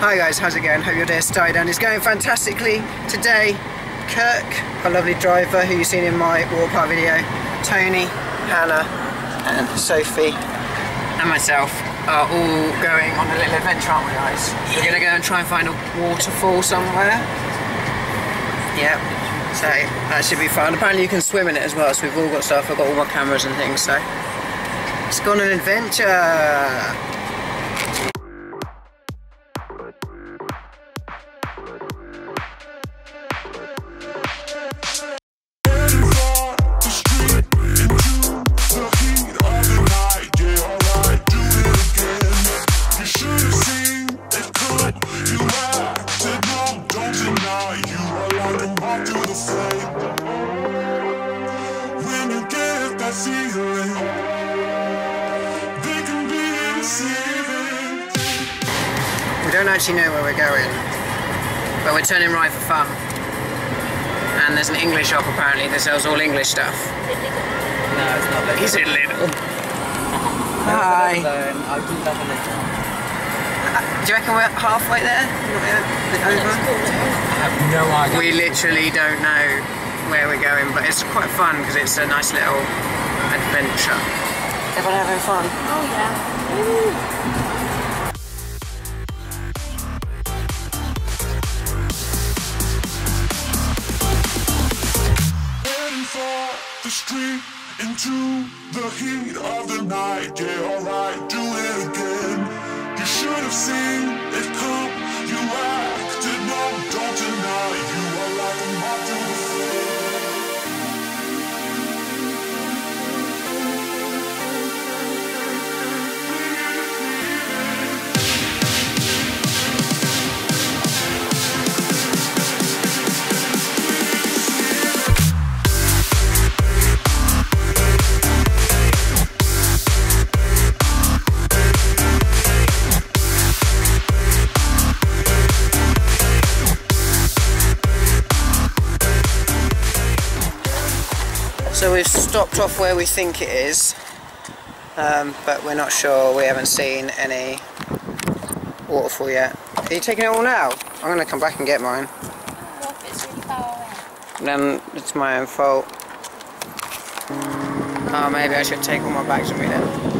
Hi guys, how's it going? Hope your day has started and it's going fantastically. Today, Kirk, a lovely driver who you've seen in my Waterfall video, Tony, Hannah and Sophie and myself are all going on a little adventure, aren't we guys? We're going to go and try and find a waterfall somewhere. Yep, so that should be fun. Apparently you can swim in it as well, so we've all got stuff. I've got all my cameras and things, so let's go on an adventure. We don't actually know where we're going, but we're turning right for fun. And there's an English shop apparently that sells all English stuff. No, it's not Lidl. Is it Lidl? Hi. I do love a Lidl. Do you reckon we're halfway there? Over? I have no idea. We literally don't know where we're going, but it's quite fun because it's a nice little adventure. Everyone having fun? Oh yeah. Ooh. The street into the heat of the night. Yeah, alright, do it again. You should have seen it come. You acted numb, don't deny. You are like a moth to the flame. So we've stopped off where we think it is, but we're not sure. We haven't seen any waterfall yet. Are you taking it all now? I'm going to come back and get mine. What if it's really far away? Then it's my own fault. Oh, maybe I should take all my bags with me then.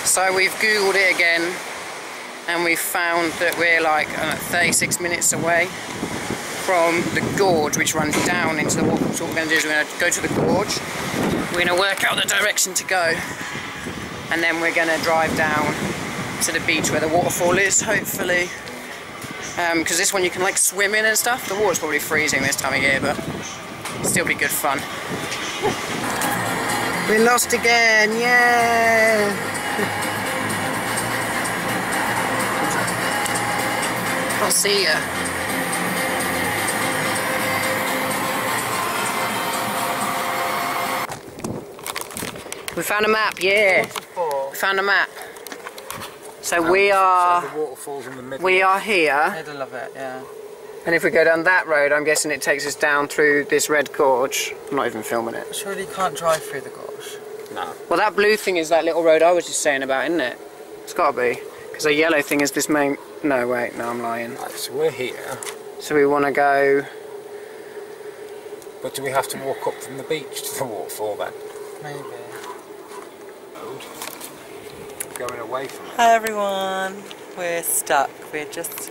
So we've googled it again and we've found that we're like 36 minutes away from the gorge which runs down into the waterfall. So what we're going to do is we're going to go to the gorge, we're going to work out the direction to go, and then we're going to drive down to the beach where the waterfall is, hopefully. Because this one you can like swim in and stuff. The water's probably freezing this time of year, but it'll still be good fun. We're lost again, yeah! I'll see ya. We found a map, yeah. Waterfall. We found a map. So we are. So the waterfall's in the middle. We are here. Middle of it, yeah. And if we go down that road, I'm guessing it takes us down through this red gorge. I'm not even filming it. Surely you can't drive through the gorge. No. Well, that blue thing is that little road I was just saying about, isn't it? It's got to be. Because the yellow thing is this main... No, wait, no, I'm lying. Right, so we're here. So we want to go... But do we have to walk up from the beach to the waterfall then? Maybe. Going away from it. Hi everyone. We're stuck. We're just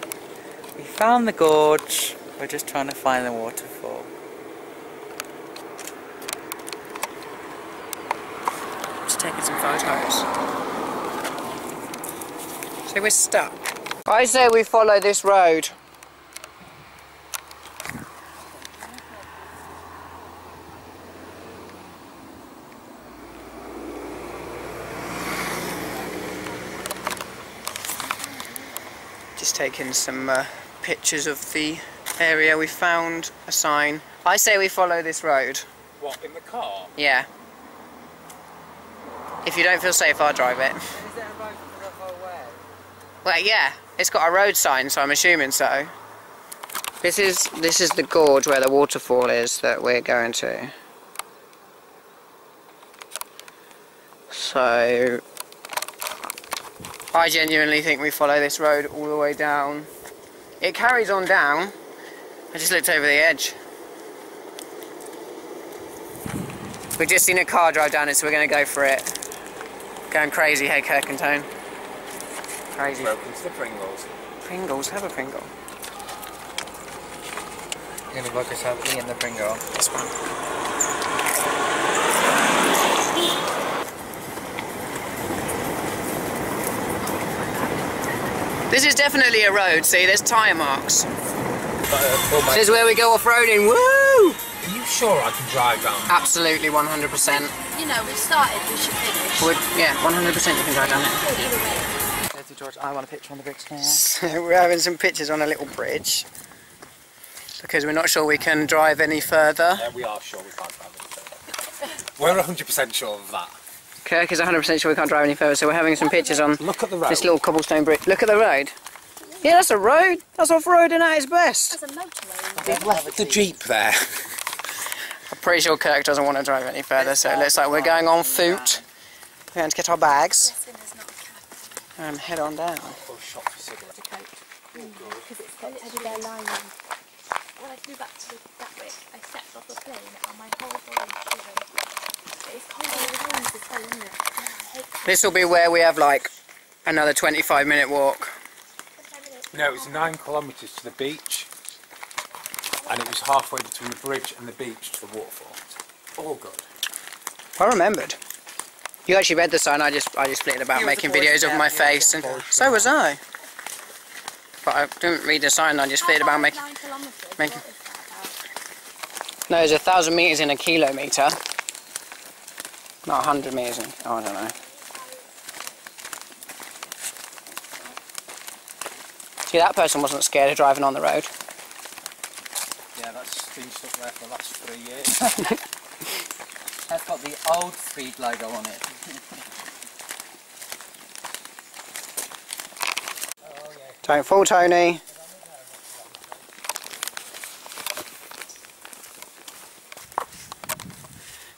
We found the gorge. We're just trying to find the waterfall. Just taking some photos. So we're stuck. I say we follow this road. Just taking some pictures of the area. We found a sign. I say we follow this road. What, in the car? Yeah. If you don't feel safe, I'll drive it. Is there a road for the whole way? Well, yeah. It's got a road sign, so I'm assuming so. This is the gorge where the waterfall is that we're going to. So I genuinely think we follow this road all the way down. It carries on down. I just looked over the edge. We've just seen a car drive down it, so we're going to go for it. Going crazy, hey Kirk and Tone. Crazy. Welcome to the Pringles. Pringles, have a Pringle. You're going to look us up eating the Pringle. This one. This is definitely a road, see, there's tyre marks. This is where we go off-roading, woo! Are you sure I can drive down? Absolutely, 100%. You know, we started, we should finish. Yeah, 100% you can drive down it. Either way. George, I want a picture on the bridge now. So we're having some pictures on a little bridge. Because we're not sure we can drive any further. Yeah, we are sure we can't drive any further. We're 100% sure of that. Kirk is 100% sure we can't drive any further, so we're having some pictures on Look at the road. this little cobblestone bridge. Look at the road. Yeah, that's a road. That's off-roading at its best. There's a motorway. They've left the Jeep there. I'm pretty sure Kirk doesn't want to drive any further, so it looks like we're going on foot. We're going to get our bags and head on down. Because it's got teddy bear lining. When I flew back to Gatwick, I stepped off the plane and my whole body shivered. It's cold all the way as well, isn't it? Yeah, I hate that. This will be where we have like another 25-minute walk. No, it was 9 kilometres to the beach, and it was halfway between the bridge and the beach to the waterfall. All good. I remembered. You actually read the sign. I just flitted about making videos of my face, and so was I. But I didn't read the sign. I just flitted about making. 9 kilometres. Making. What is that about? No, there's 1,000 meters in a kilometer. Not 100 meters in. Oh, I don't know. See, that person wasn't scared of driving on the road. Yeah, that's been stuck there for the last 3 years. That's got the old speed logo on it. Don't fall, Tony.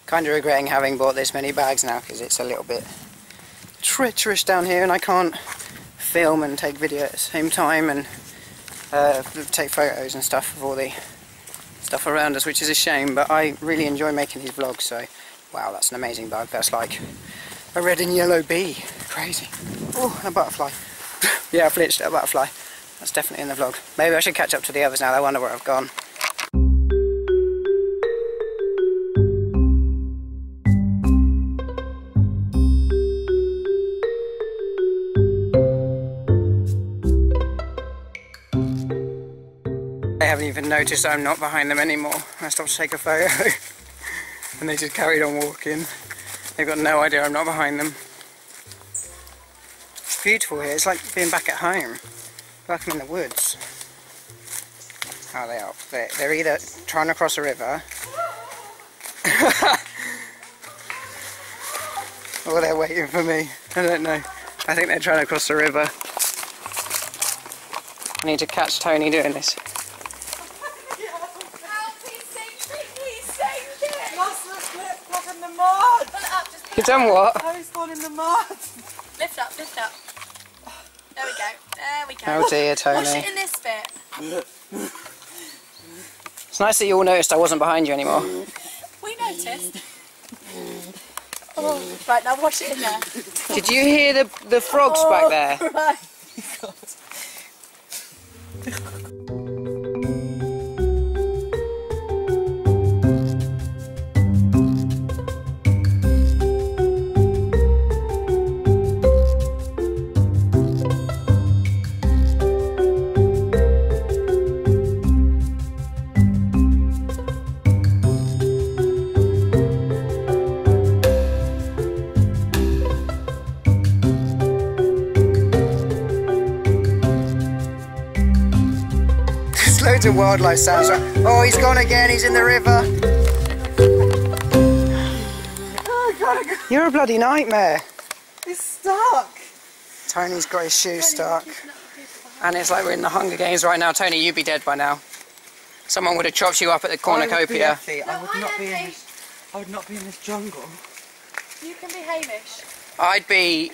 Kind of regretting having bought this many bags now because it's a little bit treacherous down here and I can't film and take video at the same time and take photos and stuff of all the stuff around us, which is a shame, but I really enjoy making these vlogs. So wow, that's an amazing bug. That's like a red and yellow bee. Crazy. Oh, a butterfly. Yeah, I flinched at a butterfly. That's definitely in the vlog. Maybe I should catch up to the others now. They wonder where I've gone. They haven't even noticed I'm not behind them anymore. I stopped to take a photo and they just carried on walking. They've got no idea I'm not behind them. It's beautiful here. It's like being back at home. Like I'm in the woods. Oh, they are. They're either trying to cross a river or they're waiting for me. I don't know. I think they're trying to cross the river. I need to catch Tony doing this. You've done what? I was falling in the mud. Lift up, lift up. There we go. There we go. Oh dear, Tony. Wash it in this bit. It's nice that you all noticed I wasn't behind you anymore. We noticed. Oh, right, now wash it in there. Did you hear the frogs back there? Right. loads of wildlife sounds. Oh, he's gone again, he's in the river. Oh, God. You're a bloody nightmare. It's stuck. Tony's got his shoes stuck. And it's like we're in the Hunger Games right now. Tony, you'd be dead by now. Someone would have chopped you up at the cornucopia. I would not be in this jungle. You can be Hamish. I'd be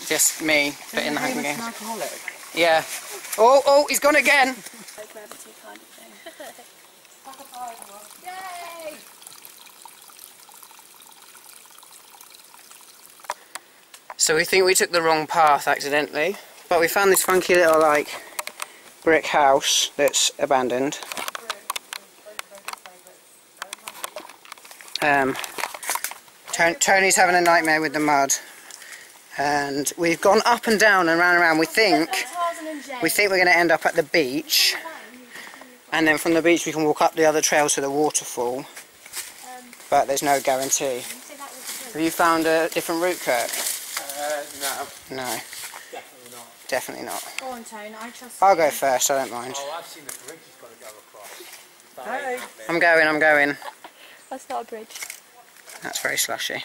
just me, but in the Hunger Games. An alcoholic. Yeah. Oh, he's gone again. Like gravity kind of thing. Yay! So we think we took the wrong path accidentally, but we found this funky little like brick house that's abandoned. Tony's having a nightmare with the mud, and we've gone up and down and round and round. We think we're going to end up at the beach, and then from the beach we can walk up the other trail to the waterfall, but there's no guarantee. Have you found a different route, Kirk? No. No. Definitely not. Definitely not. Go on, Tone, I trust I'll go first, I don't mind. Oh, I've seen the bridge he's got to go across. Hey. I'm going. That's not a bridge. That's very slushy.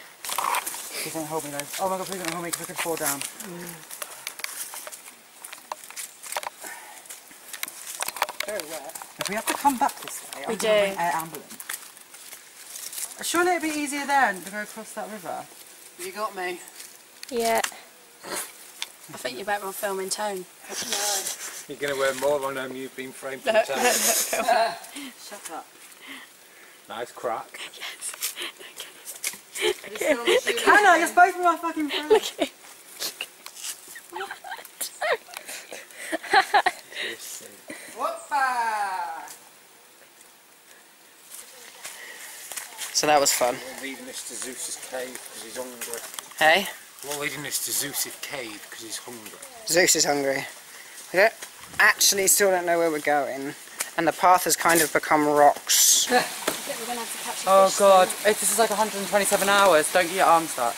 Please don't hold me though. Oh my God, please don't hold me because I could fall down. Very wet. If we have to come back this way, I'm do. going to bring air ambulance. Surely it'd be easier there to go across that river. You got me. Yeah. I think you're better on filming Tone. You're going to wear more on them, you've been framed for time. Shut up. Nice crack. Hannah, you're supposed to be my fucking friend. So that was fun. We're leading this to Zeus's cave because he's hungry. Hey? We're leading this to Zeus's cave because he's hungry. Zeus is hungry. We still don't know where we're going, and the path has kind of become rocks. We're going to have to catch a Oh fish God, this is like 127 hours. Don't get your arms stuck.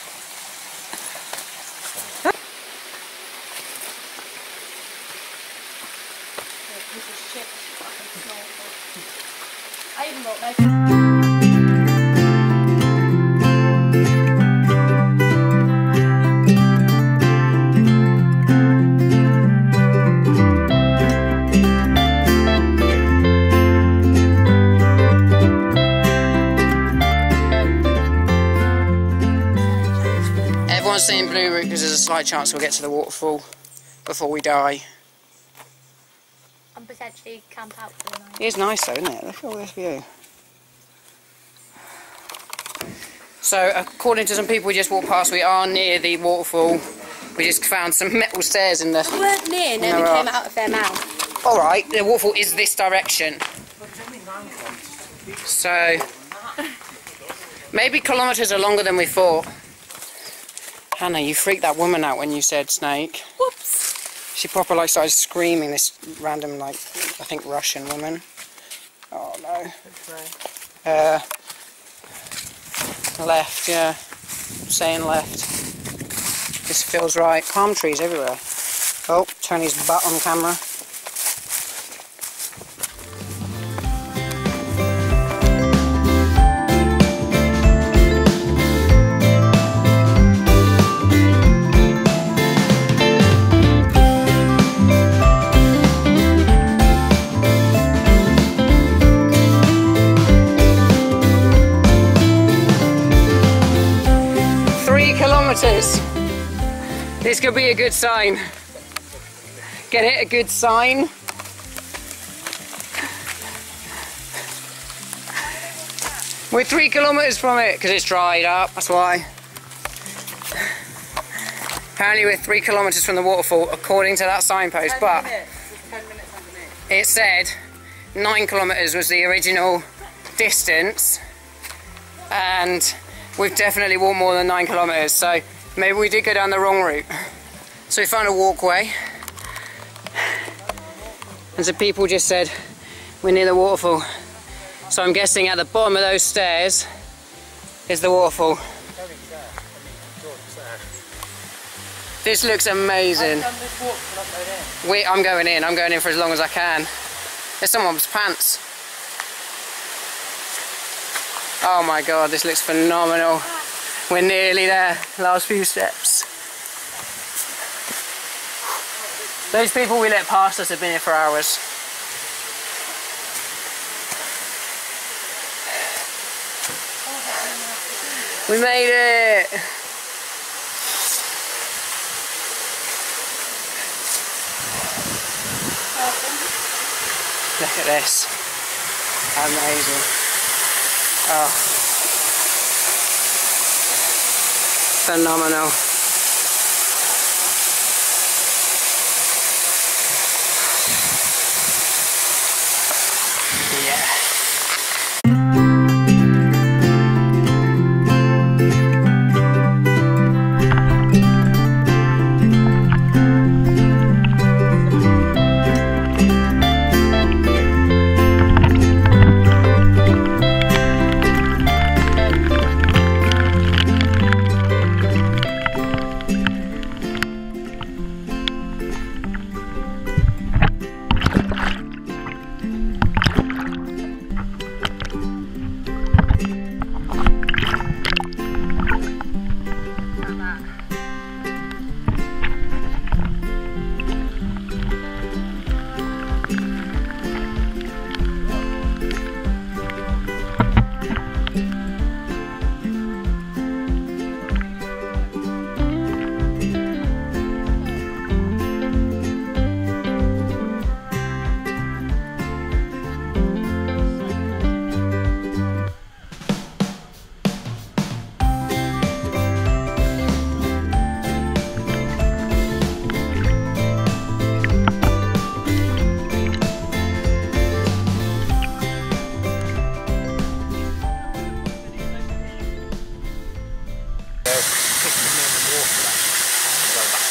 I even bought no. Everyone's saying blue route because there's a slight chance we'll get to the waterfall before we die. And potentially camp out for the night. It is nice though, isn't it? Look at all this view. So, according to some people we just walked past, we are near the waterfall. We just found some metal stairs in the... We weren't near, and then we came out of their mouth. Alright, the waterfall is this direction. So, maybe kilometres are longer than we thought. Hannah, you freaked that woman out when you said snake. Whoops. She proper like started screaming, this random like, I think Russian woman. Oh no. Left, yeah. Saying left. This feels right. Palm trees everywhere. Oh, Tony's butt on camera. This could be a good sign. Get it? A good sign? We're 3 kilometres from it because it's dried up, that's why. Apparently we're 3 kilometres from the waterfall according to that signpost, but it said 9 kilometres was the original distance, and we've definitely walked more than 9 kilometres, so maybe we did go down the wrong route. So we found a walkway, and some people just said we're near the waterfall. So I'm guessing at the bottom of those stairs is the waterfall. This looks amazing. I'm going in for as long as I can. There's someone's pants. Oh my god, this looks phenomenal. We're nearly there. Last few steps. Those people we let past us have been here for hours. We made it! Look at this. Amazing. Oh. Phenomenal. Yeah.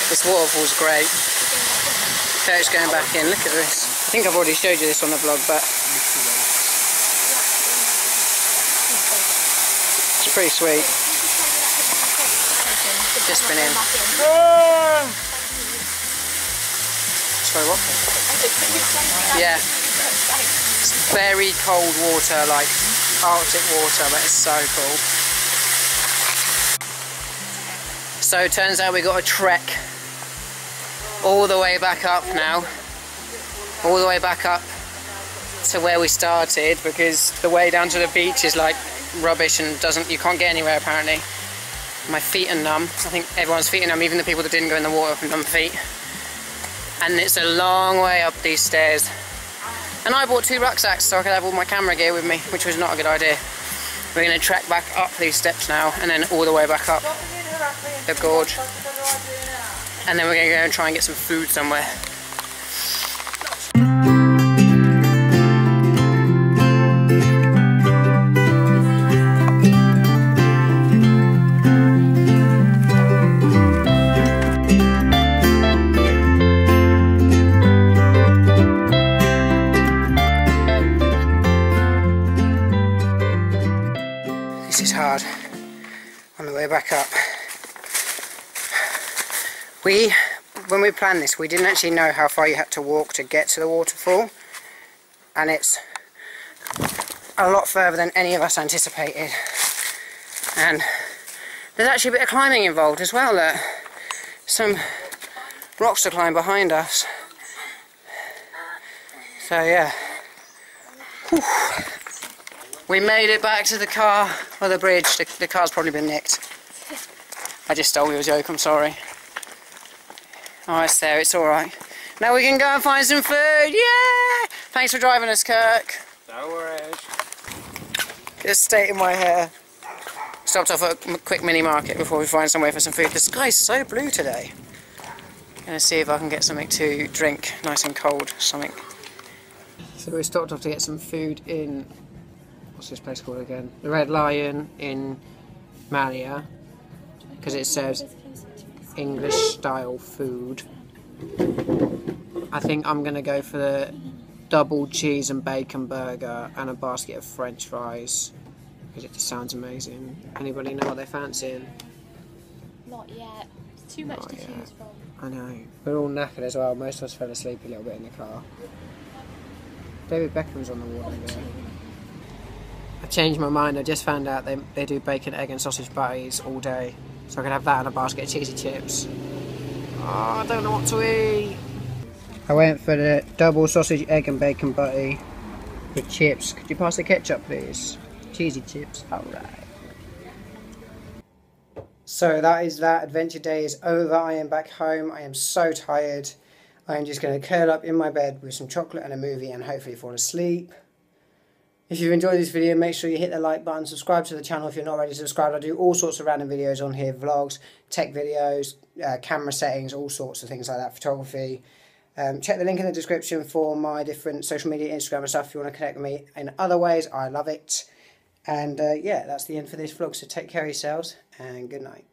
This waterfall's great. Kurt's going back in. Look at this. I think I've already showed you this on the vlog, but it's pretty sweet. Just been in. Sorry, what? Yeah. It's very cold water, like Arctic water, but it's so cool. So it turns out we got a trek all the way back up now. All the way back up to where we started, because the way down to the beach is like rubbish and you can't get anywhere apparently. My feet are numb. I think everyone's feet are numb, even the people that didn't go in the water have numb feet. And it's a long way up these stairs. And I bought 2 rucksacks so I could have all my camera gear with me, which was not a good idea. We're going to trek back up these steps now and then all the way back up the gorge. And then we're going to go and try and get some food somewhere. This is hard on the way back up. When we planned this, we didn't actually know how far you had to walk to get to the waterfall, and it's a lot further than any of us anticipated. And there's actually a bit of climbing involved as well. Look, some rocks to climb behind us. So yeah, whew. We made it back to the car, or the bridge. The car's probably been nicked. I just stole your joke, I'm sorry. Oh, it's there, it's alright. Now we can go and find some food, yeah! Thanks for driving us, Kirk. No worries. Just state in my hair. Stopped off at a quick mini market before we find somewhere for some food. The sky's so blue today. Gonna see if I can get something to drink, nice and cold, something. So we stopped off to get some food in, what's this place called again? The Red Lion in Malia, because it says English style food. I think I'm gonna go for the double cheese and bacon burger and a basket of French fries, because it just sounds amazing. Anybody know what they're fancying? Not yet. It's too much to choose from. I know. We're all knackered as well. Most of us fell asleep a little bit in the car. David Beckham's on the wall over there. I changed my mind. I just found out they do bacon, egg and sausage butties all day. So I could have that and a basket of cheesy chips. Oh, I don't know what to eat. I went for the double sausage, egg and bacon butty with chips. Could you pass the ketchup, please? Cheesy chips. Alright. So that is that. Adventure day is over. I am back home. I am so tired. I am just going to curl up in my bed with some chocolate and a movie and hopefully fall asleep. If you've enjoyed this video, make sure you hit the like button, subscribe to the channel if you're not already subscribed. I do all sorts of random videos on here, vlogs, tech videos, camera settings, all sorts of things like that, photography. Check the link in the description for my different social media, Instagram and stuff if you want to connect with me in other ways. I love it. And yeah, that's the end for this vlog, so take care of yourselves and good night.